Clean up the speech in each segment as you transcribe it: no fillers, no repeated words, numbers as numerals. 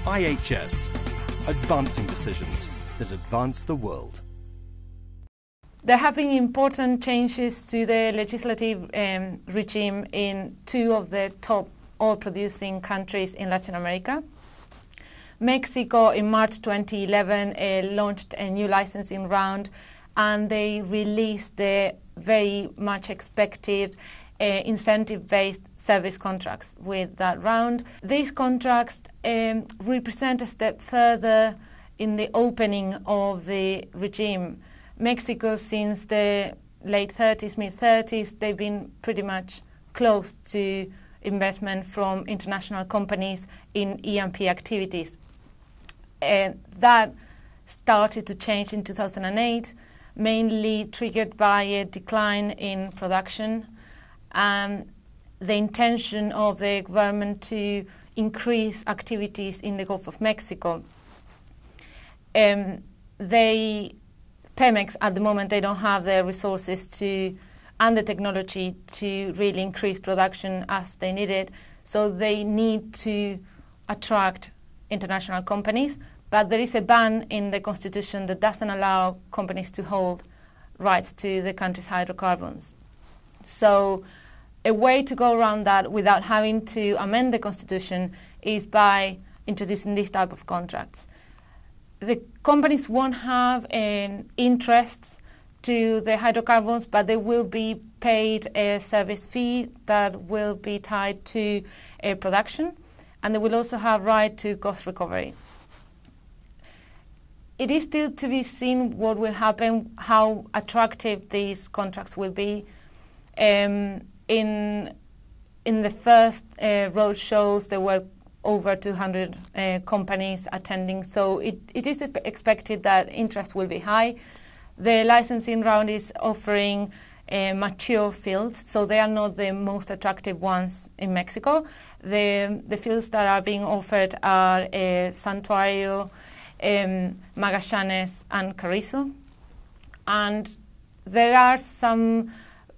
IHS, advancing decisions that advance the world. There have been important changes to the legislative regime in two of the top oil-producing countries in Latin America. Mexico, in March 2011, launched a new licensing round, and they released the very much expected incentive-based service contracts with that round. These contracts represent a step further in the opening of the regime. Mexico, since the late 30s, mid-30s, they've been pretty much closed to investment from international companies in E&P activities. That started to change in 2008, mainly triggered by a decline in production and the intention of the government to increase activities in the Gulf of Mexico. Pemex, at the moment, they don't have the resources and the technology to really increase production as they need it, so they need to attract international companies, but there is a ban in the constitution that doesn't allow companies to hold rights to the country's hydrocarbons. So a way to go around that without having to amend the constitution is by introducing these type of contracts. The companies won't have interests to the hydrocarbons, but they will be paid a service fee that will be tied to production, and they will also have right to cost recovery. It is still to be seen what will happen, how attractive these contracts will be. In the first road shows, there were over 200 companies attending, so it is expected that interest will be high. The licensing round is offering mature fields, so they are not the most attractive ones in Mexico. The fields that are being offered are Santuario, Magallanes, and Carrizo. And there are some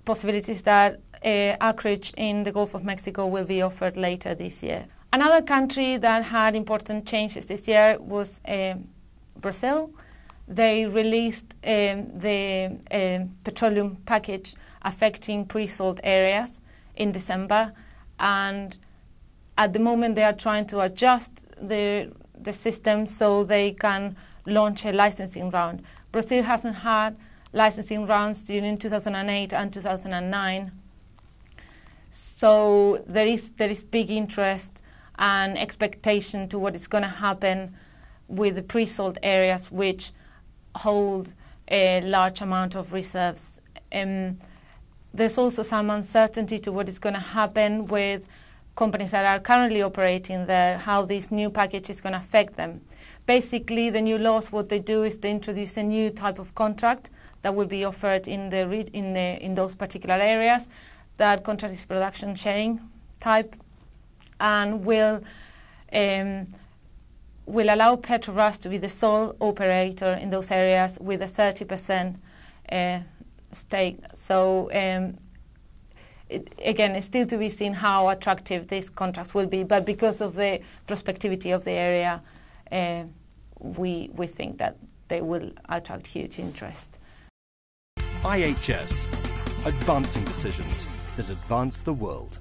possibilities that acreage in the Gulf of Mexico will be offered later this year. Another country that had important changes this year was Brazil. They released the petroleum package affecting pre-salt areas in December, and at the moment they are trying to adjust the system so they can launch a licensing round. Brazil hasn't had licensing rounds during 2008 and 2009, so there is big interest and expectation to what is going to happen with the pre-salt areas, which hold a large amount of reserves. There's also some uncertainty to what is going to happen with companies that are currently operating there, how this new package is going to affect them. Basically, the new laws, what they do is they introduce a new type of contract that will be offered in those particular areas. That contract is production sharing type, and will allow Petrobras to be the sole operator in those areas with a 30% stake. So again, it's still to be seen how attractive these contracts will be, but because of the prospectivity of the area, we think that they will attract huge interest. IHS, advancing decisions that advance the world.